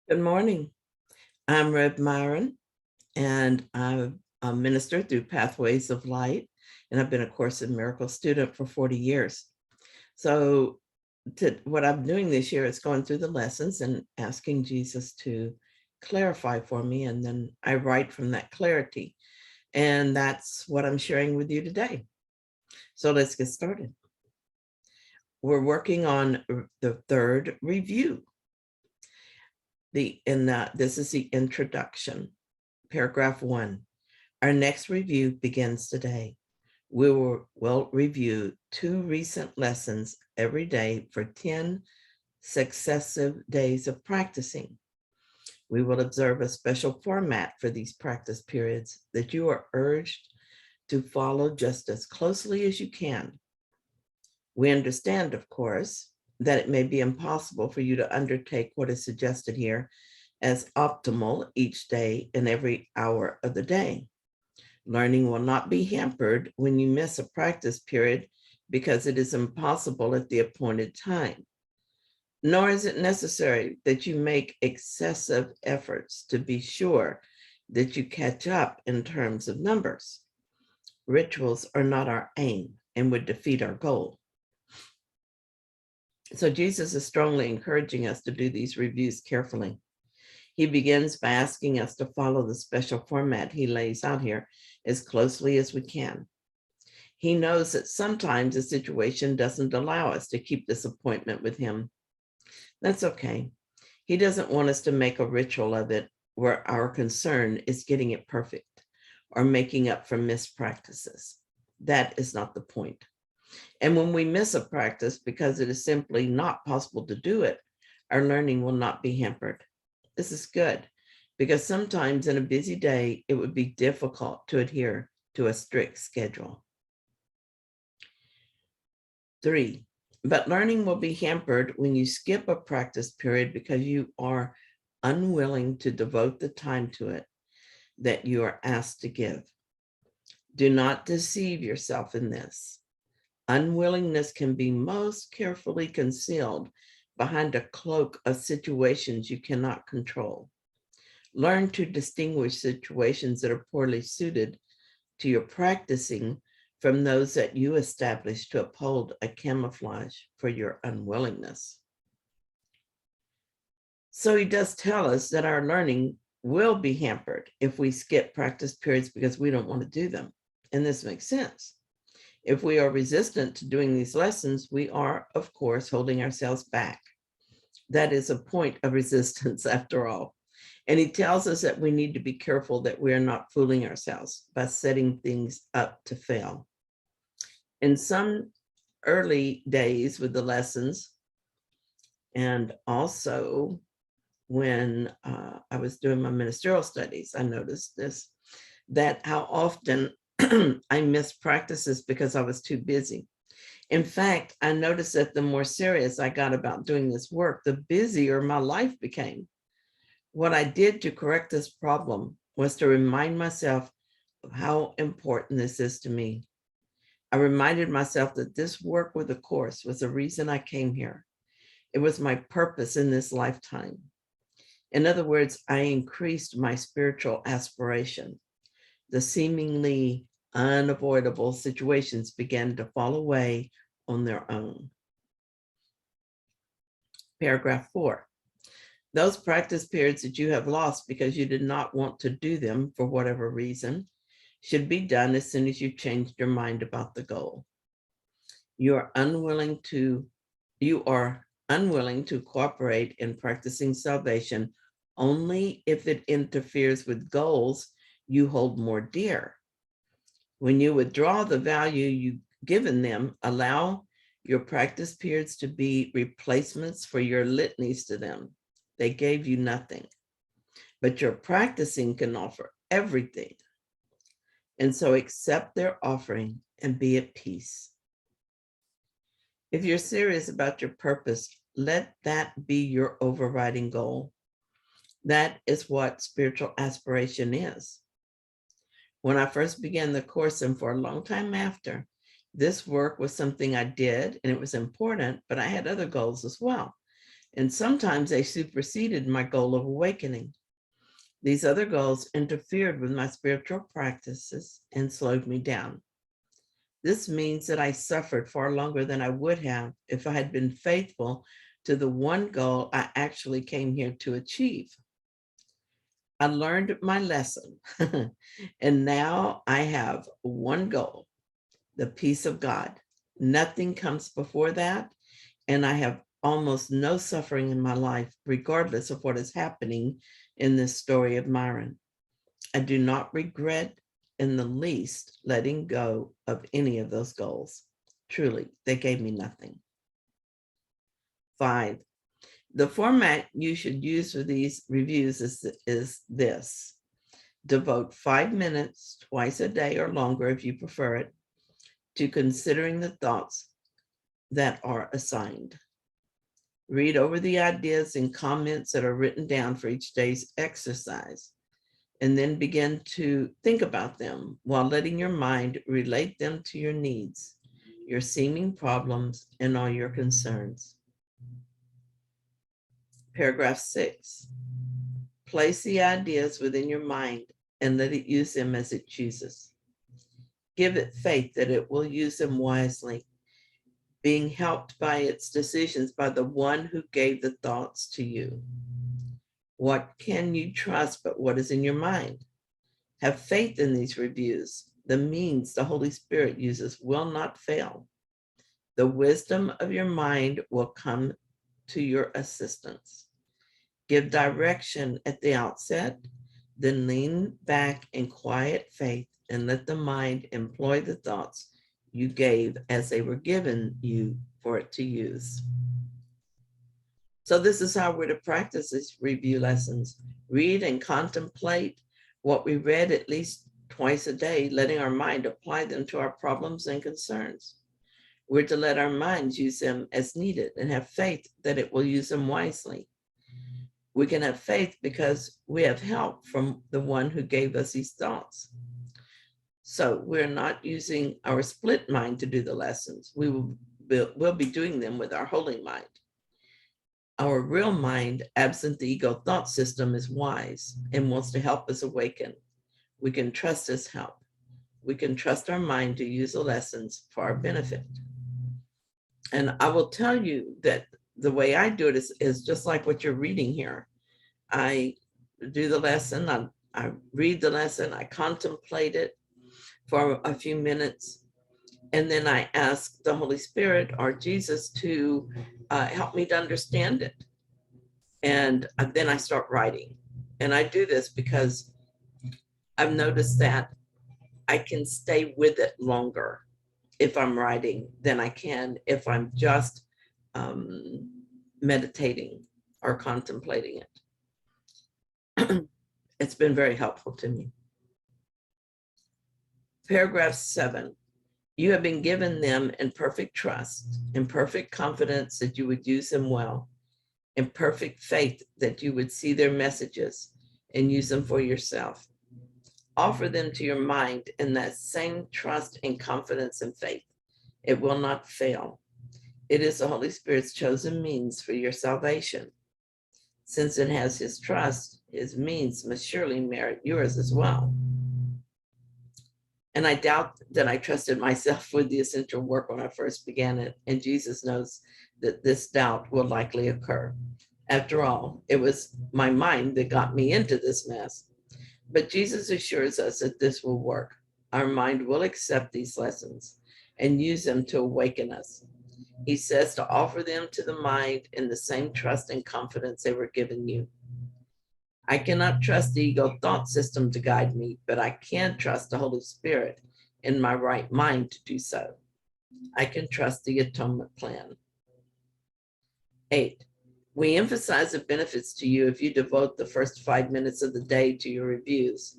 Good morning. I'm Rev Myron, and I'm a minister through Pathways of Light, and I've been a Course in Miracles student for 40 years. So what I'm doing this year is going through the lessons and asking Jesus to clarify for me, and then I write from that clarity. And that's what I'm sharing with you today. So let's get started. We're working on the third review. This is the introduction. Paragraph 1. Our next review begins today. We will review 2 recent lessons every day for 10 successive days of practicing. We will observe a special format for these practice periods that you are urged to follow just as closely as you can. We understand, of course, that it may be impossible for you to undertake what is suggested here as optimal each day and every hour of the day. Learning will not be hampered when you miss a practice period because it is impossible at the appointed time. Nor is it necessary that you make excessive efforts to be sure that you catch up in terms of numbers. Rituals are not our aim and would defeat our goal. So Jesus is strongly encouraging us to do these reviews carefully. He begins by asking us to follow the special format he lays out here as closely as we can. He knows that sometimes the situation doesn't allow us to keep this appointment with him. That's okay. He doesn't want us to make a ritual of it where our concern is getting it perfect or making up for missed practices. That is not the point. And when we miss a practice because it is simply not possible to do it, our learning will not be hampered. This is good because sometimes in a busy day, it would be difficult to adhere to a strict schedule. 3, but learning will be hampered when you skip a practice period because you are unwilling to devote the time to it that you are asked to give. Do not deceive yourself in this. Unwillingness can be most carefully concealed behind a cloak of situations you cannot control. Learn to distinguish situations that are poorly suited to your practicing from those that you establish to uphold a camouflage for your unwillingness. So he does tell us that our learning will be hampered if we skip practice periods because we don't want to do them. And this makes sense. If we are resistant to doing these lessons, we are, of course, holding ourselves back. That is a point of resistance after all. And he tells us that we need to be careful that we are not fooling ourselves by setting things up to fail. In some early days with the lessons, and also when I was doing my ministerial studies, I noticed this, that how often I missed practices because I was too busy. In fact, I noticed that the more serious I got about doing this work, the busier my life became. What I did to correct this problem was to remind myself of how important this is to me. I reminded myself that this work with the Course was the reason I came here. It was my purpose in this lifetime. In other words, I increased my spiritual aspiration. The seemingly unavoidable situations began to fall away on their own. Paragraph 4. Those practice periods that you have lost because you did not want to do them for whatever reason should be done as soon as you changed your mind about the goal. You are unwilling to cooperate in practicing salvation only if it interferes with goals you hold more dear. When you withdraw the value you've given them, allow your practice periods to be replacements for your litanies to them. They gave you nothing, but your practicing can offer everything. And so accept their offering and be at peace. If you're serious about your purpose, let that be your overriding goal. That is what spiritual aspiration is. When I first began the course and for a long time after, this work was something I did and it was important, but I had other goals as well. And sometimes they superseded my goal of awakening. These other goals interfered with my spiritual practices and slowed me down. This means that I suffered far longer than I would have if I had been faithful to the one goal I actually came here to achieve. I learned my lesson, and now I have one goal, the peace of God. Nothing comes before that, and I have almost no suffering in my life, regardless of what is happening in this story of Myron. I do not regret in the least letting go of any of those goals. Truly, they gave me nothing. 5, the format you should use for these reviews is this. Devote 5 minutes twice a day or longer, if you prefer it, to considering the thoughts that are assigned. Read over the ideas and comments that are written down for each day's exercise, and then begin to think about them while letting your mind relate them to your needs, your seeming problems, and all your concerns. Paragraph 6, place the ideas within your mind and let it use them as it chooses. Give it faith that it will use them wisely, being helped by its decisions by the one who gave the thoughts to you. What can you trust but what is in your mind? Have faith in these reviews. The means the Holy Spirit uses will not fail. The wisdom of your mind will come to your assistance. Give direction at the outset, then lean back in quiet faith and let the mind employ the thoughts you gave as they were given you for it to use. So this is how we're to practice these review lessons. Read and contemplate what we read at least twice a day, letting our mind apply them to our problems and concerns. We're to let our minds use them as needed and have faith that it will use them wisely. We can have faith because we have help from the one who gave us these thoughts. So we're not using our split mind to do the lessons. We'll be doing them with our holy mind. Our real mind, absent the ego thought system, is wise and wants to help us awaken. We can trust his help. We can trust our mind to use the lessons for our benefit. And I will tell you that the way I do it is just like what you're reading here. I do the lesson, I read the lesson, I contemplate it for a few minutes, and then I ask the Holy Spirit or Jesus to help me to understand it. And then I start writing. And I do this because I've noticed that I can stay with it longer if I'm writing than I can if I'm just meditating or contemplating it. It's been very helpful to me. Paragraph 7, you have been given them in perfect trust, in perfect confidence that you would use them well, in perfect faith that you would see their messages and use them for yourself. Offer them to your mind in that same trust and confidence and faith. It will not fail. It is the Holy Spirit's chosen means for your salvation. Since it has his trust, his means must surely merit yours as well. And I doubt that I trusted myself with the essential work when I first began it, and Jesus knows that this doubt will likely occur. After all, it was my mind that got me into this mess. But Jesus assures us that this will work. Our mind will accept these lessons and use them to awaken us. He says to offer them to the mind in the same trust and confidence they were given you. I cannot trust the ego thought system to guide me, but I can trust the Holy Spirit in my right mind to do so. I can trust the atonement plan. 8, we emphasize the benefits to you if you devote the first 5 minutes of the day to your reviews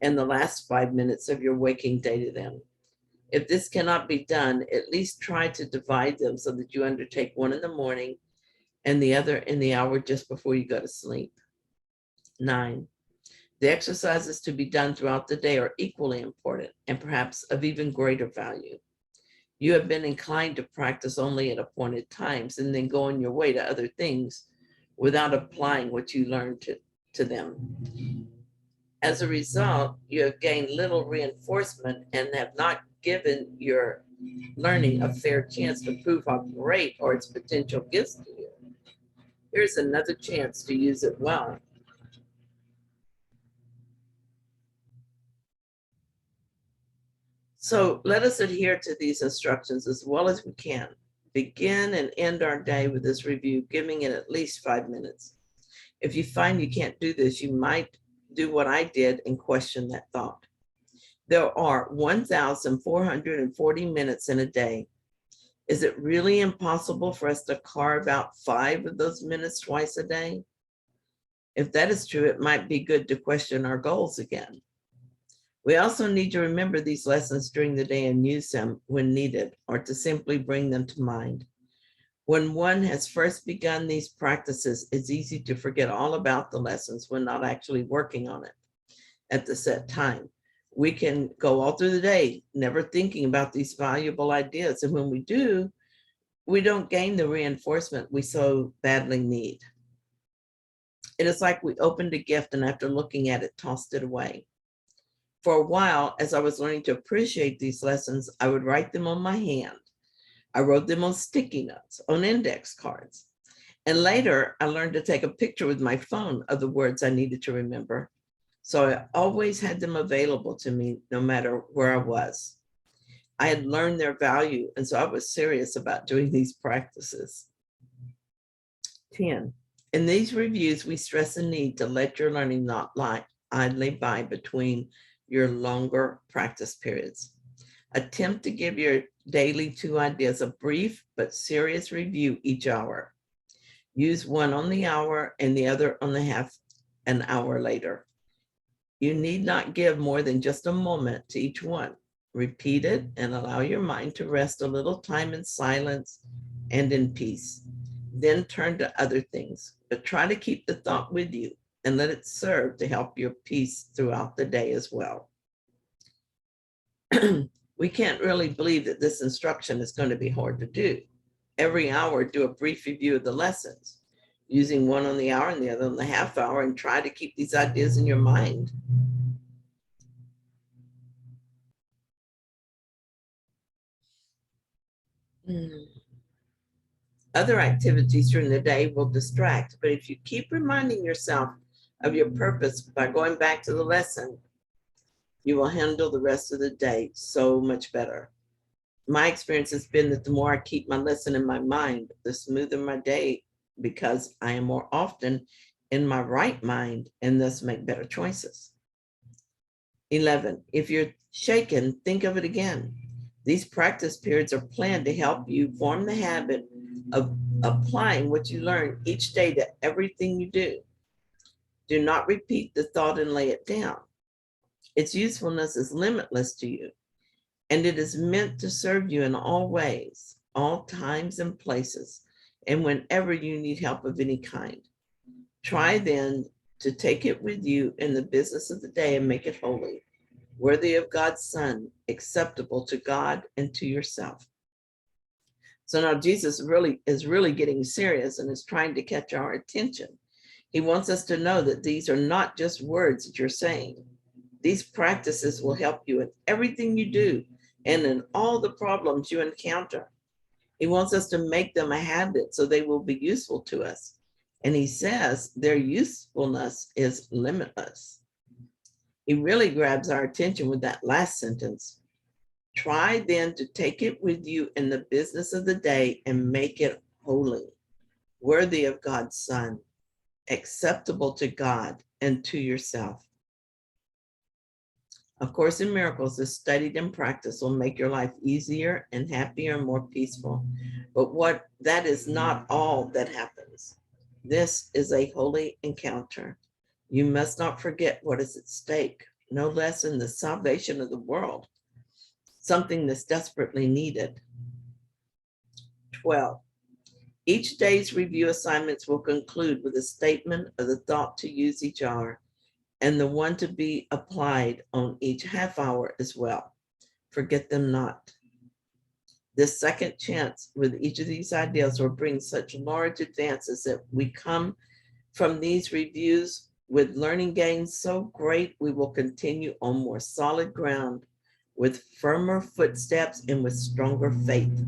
and the last 5 minutes of your waking day to them. If this cannot be done, at least try to divide them so that you undertake one in the morning and the other in the hour just before you go to sleep. 9, the exercises to be done throughout the day are equally important and perhaps of even greater value. You have been inclined to practice only at appointed times and then go on your way to other things without applying what you learned to them. As a result, you have gained little reinforcement and have not given your learning a fair chance to prove how great or its potential gives to you. Here's another chance to use it well. So let us adhere to these instructions as well as we can. Begin and end our day with this review, giving it at least 5 minutes. If you find you can't do this, you might do what I did and question that thought. There are 1,440 minutes in a day. Is it really impossible for us to carve out 5 of those minutes twice a day? If that is true, it might be good to question our goals again. We also need to remember these lessons during the day and use them when needed, or to simply bring them to mind. When one has first begun these practices, it's easy to forget all about the lessons when not actually working on it at the set time. We can go all through the day never thinking about these valuable ideas. And when we do, we don't gain the reinforcement we so badly need. It is like we opened a gift and after looking at it, tossed it away. For a while, as I was learning to appreciate these lessons, I would write them on my hand. I wrote them on sticky notes, on index cards. And later, I learned to take a picture with my phone of the words I needed to remember. So I always had them available to me, no matter where I was. I had learned their value, and so I was serious about doing these practices. 10. In these reviews, we stress the need to let your learning not lie idly by between your longer practice periods. Attempt to give your daily 2 ideas a brief but serious review each hour. Use one on the hour and the other on the half an hour later. You need not give more than just a moment to each one. Repeat it and allow your mind to rest a little time in silence and in peace. Then turn to other things, but try to keep the thought with you and let it serve to help your peace throughout the day as well. We can't really believe that this instruction is going to be hard to do. Every hour, do a brief review of the lessons, using one on the hour and the other on the half hour, and try to keep these ideas in your mind. Other activities during the day will distract, but if you keep reminding yourself of your purpose by going back to the lesson, you will handle the rest of the day so much better. My experience has been that the more I keep my lesson in my mind, the smoother my day, because I am more often in my right mind and thus make better choices. 11, if you're shaken, think of it again. These practice periods are planned to help you form the habit of applying what you learn each day to everything you do. Do not repeat the thought and lay it down. Its usefulness is limitless to you, and it is meant to serve you in all ways, all times and places, and whenever you need help of any kind. Try then to take it with you in the business of the day and make it holy, worthy of God's Son, acceptable to God and to yourself. So now Jesus is really getting serious and is trying to catch our attention. He wants us to know that these are not just words that you're saying. These practices will help you in everything you do and in all the problems you encounter. He wants us to make them a habit so they will be useful to us. And he says their usefulness is limitless. He really grabs our attention with that last sentence. Try then to take it with you in the business of the day and make it holy, worthy of God's Son, acceptable to God and to yourself. Of Course in Miracles is studied and practiced will make your life easier and happier and more peaceful. But that is not all that happens. This is a holy encounter. You must not forget what is at stake, no less than the salvation of the world, something that's desperately needed. 12. Each day's review assignments will conclude with a statement of the thought to use each hour and the one to be applied on each half hour as well. Forget them not. This second chance with each of these ideals will bring such large advances that we come from these reviews with learning gains so great, we will continue on more solid ground with firmer footsteps and with stronger faith.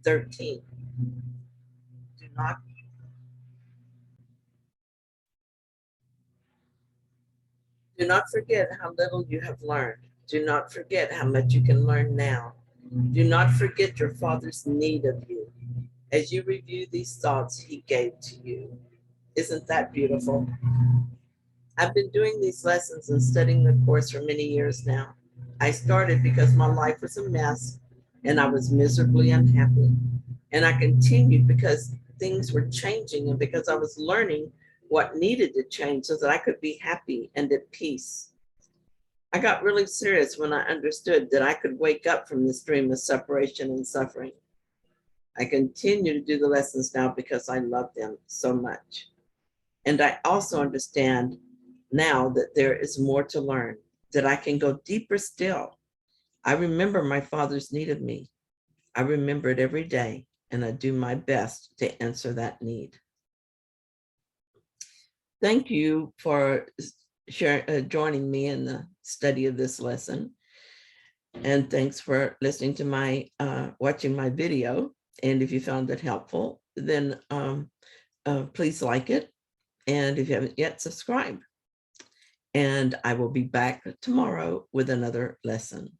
13, do not forget how little you have learned. Do not forget how much you can learn now. Do not forget your Father's need of you as you review these thoughts he gave to you. Isn't that beautiful? I've been doing these lessons and studying the course for many years now. I started because my life was a mess and I was miserably unhappy. And I continued because things were changing and because I was learning what needed to change so that I could be happy and at peace. I got really serious when I understood that I could wake up from this dream of separation and suffering. I continue to do the lessons now because I love them so much. And I also understand now that there is more to learn, that I can go deeper still. I remember my Father's need of me. I remember it every day, and I do my best to answer that need. Thank you for joining me in the study of this lesson. And thanks for listening to my, watching my video. And if you found it helpful, then please like it. And if you haven't yet, subscribe. And I will be back tomorrow with another lesson.